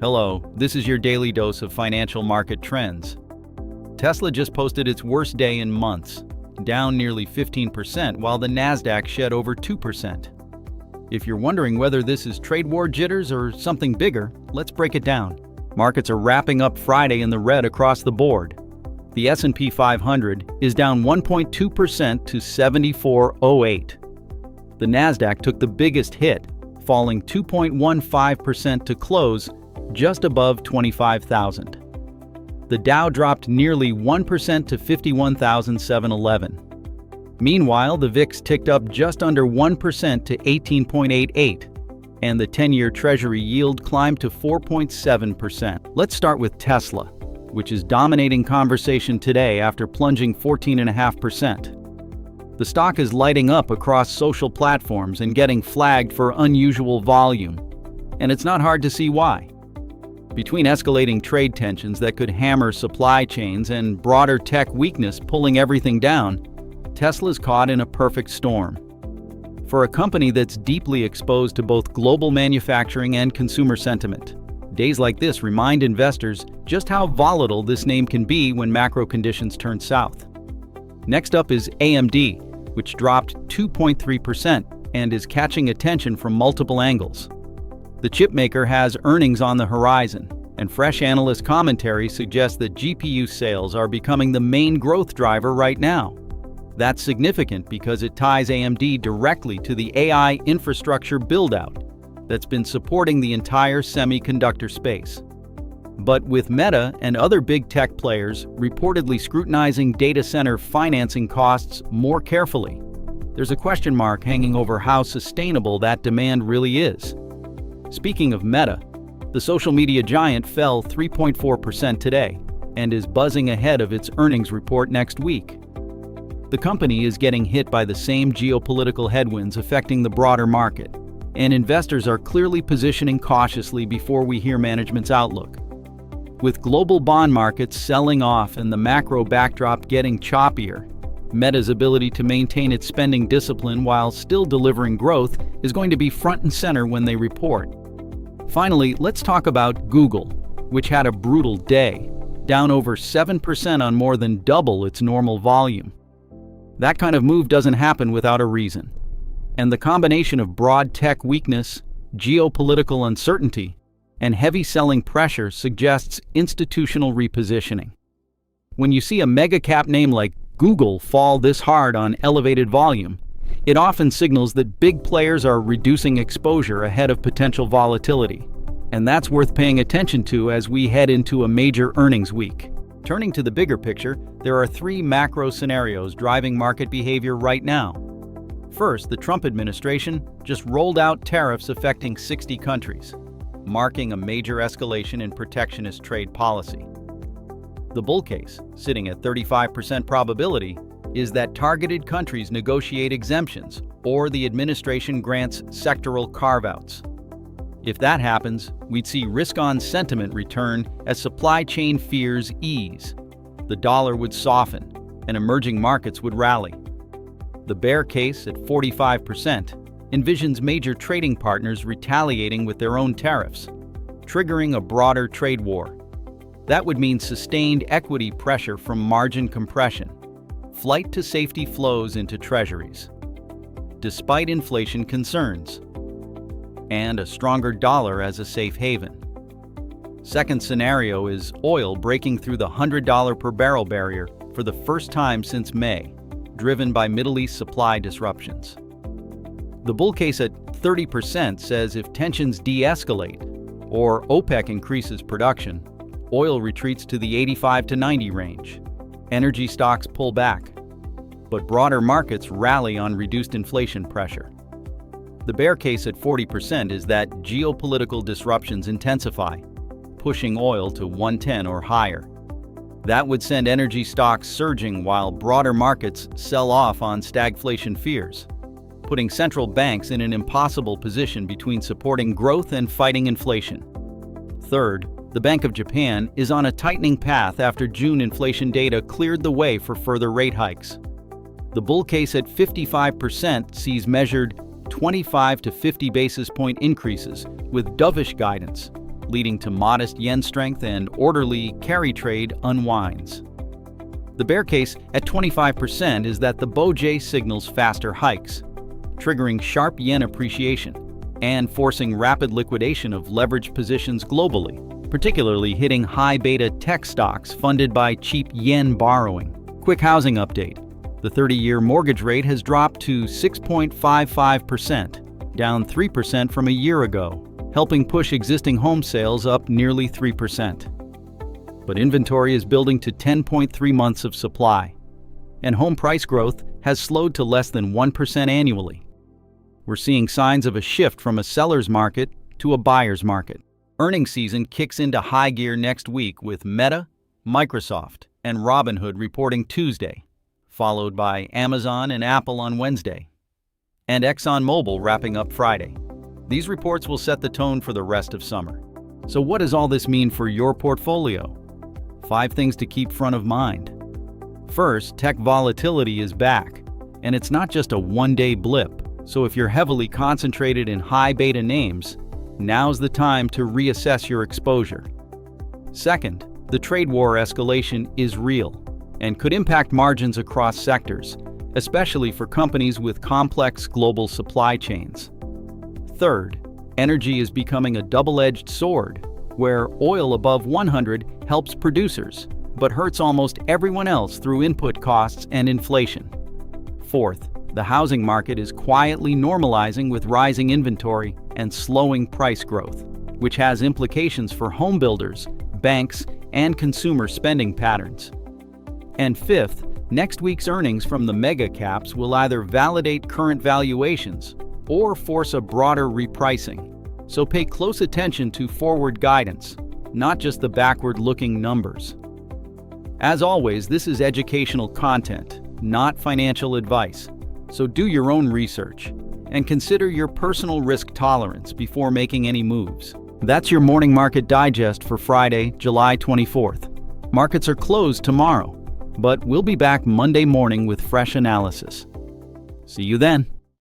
Hello, this is your daily dose of financial market trends. Tesla just posted its worst day in months, down nearly 15%, while the Nasdaq shed over 2%. If you're wondering whether this is trade war jitters or something bigger, let's break it down. Markets are wrapping up Friday in the red across the board. The S&P 500 is down 1.2% to 7408. The Nasdaq took the biggest hit, falling 2.15% to close just above 25,000. The Dow dropped nearly 1% to 51,711. Meanwhile, the VIX ticked up just under 1% to 18.88, and the 10-year Treasury yield climbed to 4.7%. Let's start with Tesla, which is dominating conversation today after plunging 14.5%. The stock is lighting up across social platforms and getting flagged for unusual volume, and it's not hard to see why. Between escalating trade tensions that could hammer supply chains and broader tech weakness pulling everything down, Tesla's caught in a perfect storm. For a company that's deeply exposed to both global manufacturing and consumer sentiment, days like this remind investors just how volatile this name can be when macro conditions turn south. Next up is AMD, which dropped 2.3% and is catching attention from multiple angles. The chipmaker has earnings on the horizon, and fresh analyst commentary suggests that GPU sales are becoming the main growth driver right now. That's significant because it ties AMD directly to the AI infrastructure build-out that's been supporting the entire semiconductor space. But with Meta and other big tech players reportedly scrutinizing data center financing costs more carefully, there's a question mark hanging over how sustainable that demand really is. Speaking of Meta, the social media giant fell 3.4% today and is buzzing ahead of its earnings report next week. The company is getting hit by the same geopolitical headwinds affecting the broader market, and investors are clearly positioning cautiously before we hear management's outlook. With global bond markets selling off and the macro backdrop getting choppier, Meta's ability to maintain its spending discipline while still delivering growth is going to be front and center when they report. Finally, let's talk about Google, which had a brutal day, down over 7% on more than double its normal volume. That kind of move doesn't happen without a reason. And the combination of broad tech weakness, geopolitical uncertainty, and heavy selling pressure suggests institutional repositioning. When you see a mega-cap name like Google fall this hard on elevated volume, it often signals that big players are reducing exposure ahead of potential volatility. And that's worth paying attention to as we head into a major earnings week. Turning to the bigger picture, there are three macro scenarios driving market behavior right now. First, the Trump administration just rolled out tariffs affecting 60 countries, marking a major escalation in protectionist trade policy. The bull case, sitting at 35% probability, is that targeted countries negotiate exemptions or the administration grants sectoral carve-outs. If that happens, we'd see risk-on sentiment return as supply chain fears ease. The dollar would soften, and emerging markets would rally. The bear case, at 45%, envisions major trading partners retaliating with their own tariffs, triggering a broader trade war. That would mean sustained equity pressure from margin compression, flight to safety flows into treasuries, despite inflation concerns, and a stronger dollar as a safe haven. Second scenario is oil breaking through the $100 per barrel barrier for the first time since May, driven by Middle East supply disruptions. The bull case at 30% says if tensions de-escalate or OPEC increases production, oil retreats to the 85 to 90 range. Energy stocks pull back, but broader markets rally on reduced inflation pressure. The bear case at 40% is that geopolitical disruptions intensify, pushing oil to 110 or higher. That would send energy stocks surging while broader markets sell off on stagflation fears, putting central banks in an impossible position between supporting growth and fighting inflation. Third, the Bank of Japan is on a tightening path after June inflation data cleared the way for further rate hikes. The bull case at 55% sees measured 25 to 50 basis point increases with dovish guidance, leading to modest yen strength and orderly carry trade unwinds. The bear case at 25% is that the BOJ signals faster hikes, triggering sharp yen appreciation and forcing rapid liquidation of leveraged positions globally, particularly hitting high-beta tech stocks funded by cheap yen borrowing. Quick housing update. The 30-year mortgage rate has dropped to 6.55%, down 3% from a year ago, helping push existing home sales up nearly 3%. But inventory is building to 10.3 months of supply, and home price growth has slowed to less than 1% annually. We're seeing signs of a shift from a seller's market to a buyer's market. Earnings season kicks into high gear next week with Meta, Microsoft, and Robinhood reporting Tuesday, followed by Amazon and Apple on Wednesday, and ExxonMobil wrapping up Friday. These reports will set the tone for the rest of summer. So what does all this mean for your portfolio? 5 things to keep front of mind. First, tech volatility is back, and it's not just a one-day blip. So if you're heavily concentrated in high-beta names, now's the time to reassess your exposure. Second, the trade war escalation is real and could impact margins across sectors, especially for companies with complex global supply chains. Third, energy is becoming a double-edged sword, where oil above 100 helps producers, but hurts almost everyone else through input costs and inflation. Fourth, the housing market is quietly normalizing with rising inventory and slowing price growth, which has implications for home builders, banks, and consumer spending patterns. And fifth, next week's earnings from the mega caps will either validate current valuations or force a broader repricing. So pay close attention to forward guidance, not just the backward-looking numbers. As always, this is educational content, not financial advice. So do your own research and consider your personal risk tolerance before making any moves. That's your morning market digest for Friday, July 24th. Markets are closed tomorrow, but we'll be back Monday morning with fresh analysis. See you then.